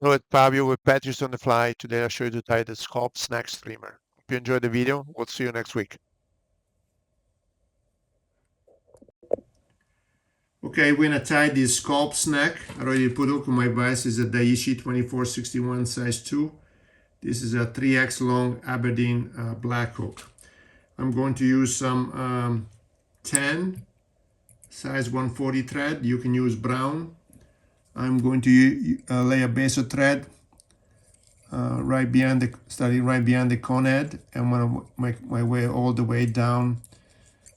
Hello, it's Fabio with Patches on the Fly. Today I'll show you to tie the Sculp Snack streamer. Hope you enjoyed the video. We'll see you next week. Okay, we're gonna tie this Sculp Snack. I already put hook on my vise. Is a Daiichi 2461 size 2. This is a 3x long Aberdeen black hook. I'm going to use some 10 size 140 thread. You can use brown. I'm going to lay a base of thread starting right behind the cone head. I'm gonna make my way all the way down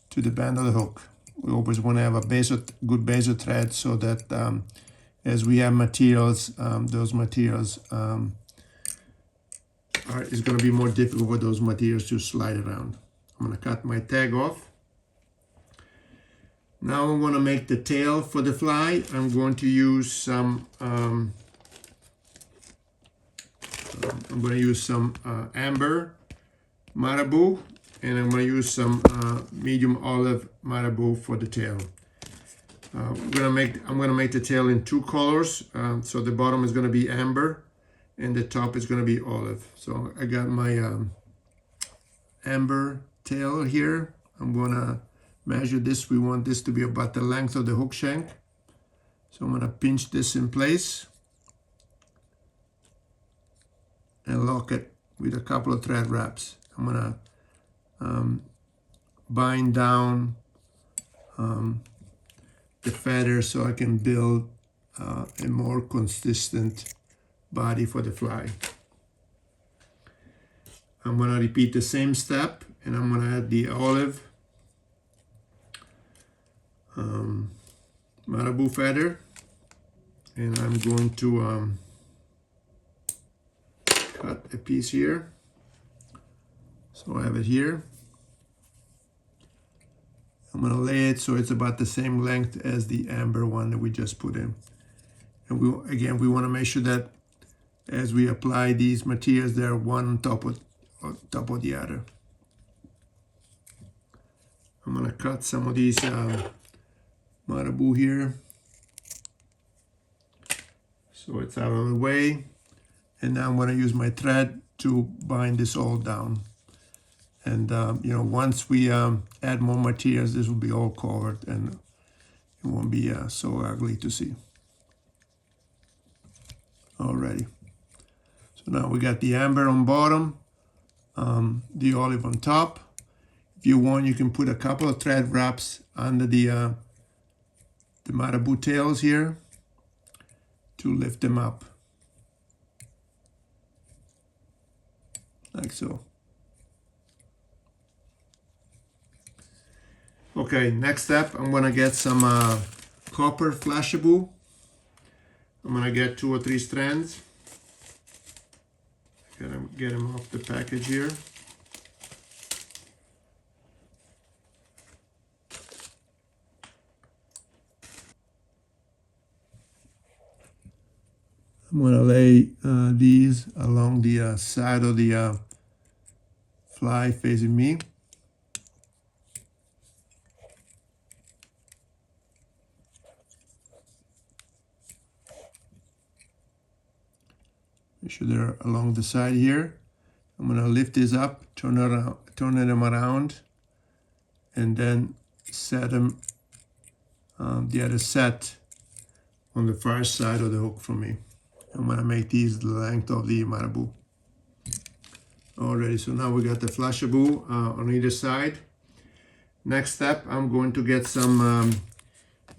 to the bend of the hook. We always want to have a good base of thread so that as we have materials, those materials it's going to be more difficult for those materials to slide around. I'm going to cut my tag off. Now I'm going to make the tail for the fly. I'm going to use some amber marabou, and I'm going to use some medium olive marabou for the tail. I'm going to make the tail in two colors. So the bottom is going to be amber, and the top is going to be olive. So I got my amber tail here. I'm going to measure this. We want this to be about the length of the hook shank. So I'm going to pinch this in place and lock it with a couple of thread wraps. I'm going to bind down the feather so I can build a more consistent body for the fly. I'm going to repeat the same step, and I'm going to add the olive marabou feather, and I'm going to cut a piece here. So I have it here. I'm going to lay it so it's about the same length as the amber one that we just put in. And we want to make sure that as we apply these materials, they're one on top of the other. I'm going to cut some of these marabou here so it's out of the way. And now I'm going to use my thread to bind this all down. And once we add more materials, this will be all covered and it won't be so ugly to see. Alrighty. So now we got the amber on bottom, the olive on top. If you want, you can put a couple of thread wraps under the marabou tails here to lift them up, like so. Okay, next step, I'm gonna get some copper flashabou. I'm gonna get 2 or 3 strands. Gotta get them off the package here. I'm gonna lay these along the side of the fly facing me. Make sure they're along the side here. I'm gonna lift this up, turn them around, and then set them the other set on the far side of the hook for me. I'm gonna make these the length of the marabou. Alrighty, so now we got the flashabou on either side. Next step, I'm going to get some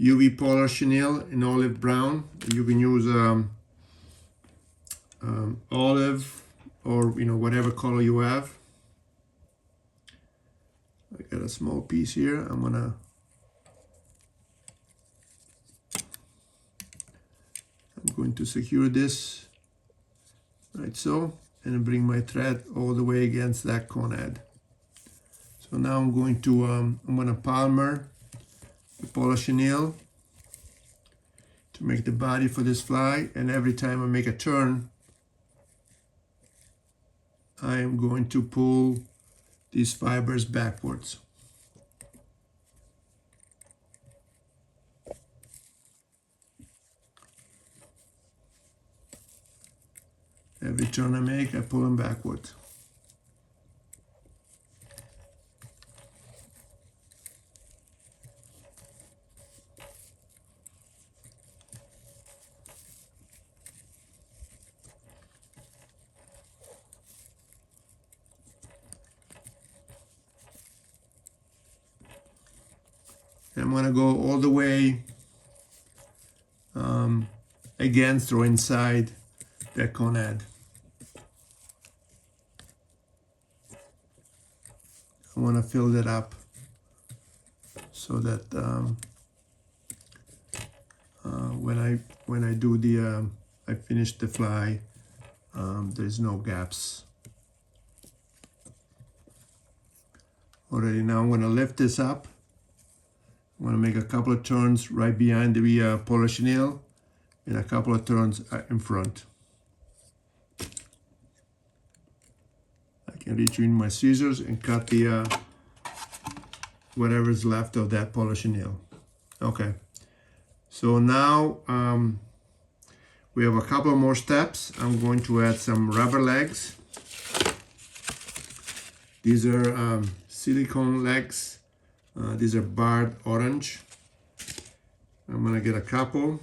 UV polar chenille in olive brown. You can use olive or whatever color you have. I got a small piece here. I'm going to secure this right so, and bring my thread all the way against that cone head. So now I'm going to palmer the polar chenille to make the body for this fly, and every time I make a turn, I am going to pull these fibers backwards. Every turn I make, I pull them backward. I'm going to go all the way against or inside that conad. I want to fill that up so that when I do the I finish the fly, there's no gaps. Already now I'm going to lift this up. I'm going to make a couple of turns right behind the polar chenille and a couple of turns in front. I can reach in my scissors and cut the whatever's left of that polar chenille. Okay, so now we have a couple more steps. I'm going to add some rubber legs. These are silicone legs. These are barred orange. I'm gonna get a couple.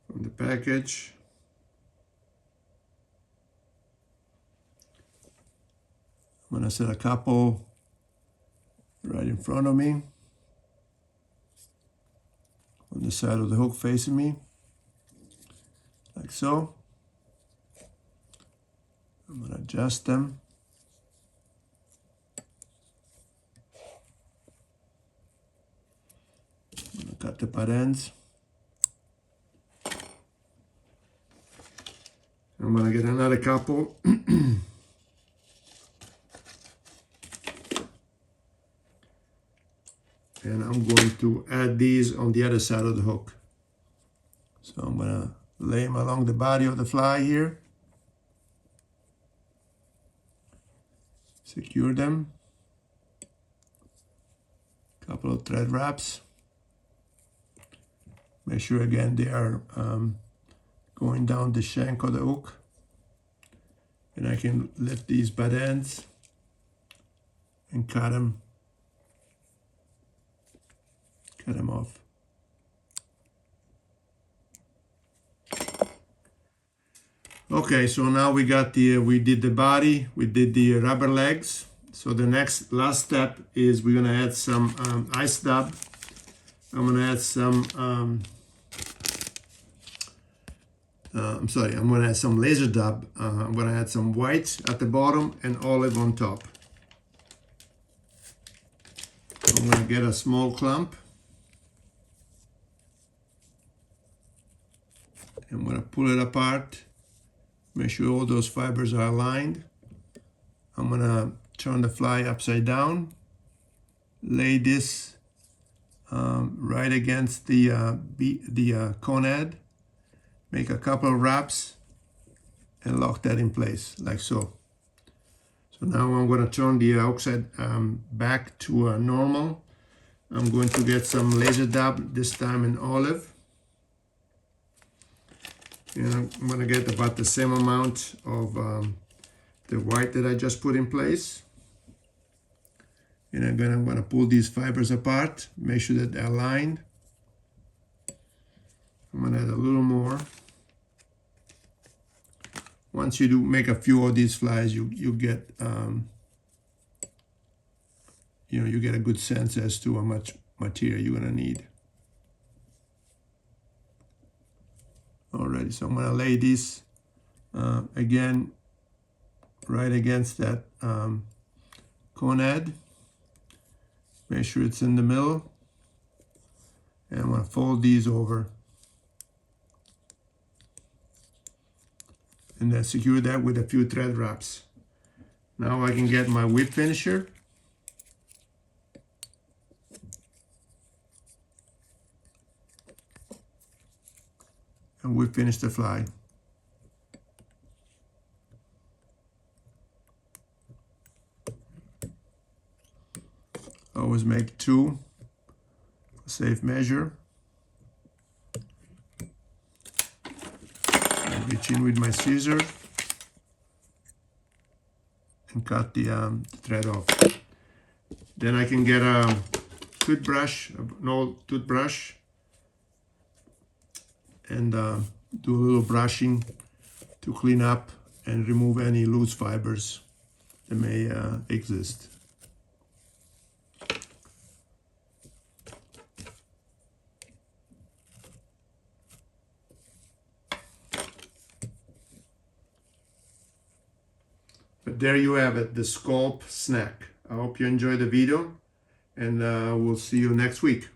From the package. I'm gonna set a couple right in front of me, on the side of the hook facing me, like so. I'm going to adjust them. I'm going to cut the butt ends. I'm going to get another couple. And I'm going to add these on the other side of the hook. So I'm going to lay them along the body of the fly here. Secure them. Couple of thread wraps. Make sure again they are going down the shank of the hook. And I can lift these butt ends and cut them off. Okay, so now we got we did the body, we did the rubber legs. So the last step is we're gonna add some ice dab. I'm gonna add some, I'm gonna add some laser dab. I'm gonna add some white at the bottom and olive on top. I'm gonna get a small clump. I'm gonna pull it apart. Make sure all those fibers are aligned. I'm gonna turn the fly upside down. Lay this right against the conad. Make a couple of wraps and lock that in place like so. So now I'm gonna turn the outside back to normal. I'm going to get some laser dab, this time in olive. And I'm going to get about the same amount of the white that I just put in place. And I'm going to pull these fibers apart, make sure that they're aligned. I'm going to add a little more. Once you do make a few of these flies, you get you get a good sense as to how much material you're going to need. Alrighty, so I'm going to lay these again right against that conad. Make sure it's in the middle. And I'm going to fold these over. And then secure that with a few thread wraps. Now I can get my whip finisher. And we finish the fly. Always make two. safe measure. I reach in with my scissor and cut the thread off. Then I can get a toothbrush, an old toothbrush, and do a little brushing to clean up and remove any loose fibers that may exist. But there you have it, the Sculp Snack. I hope you enjoyed the video, and we'll see you next week.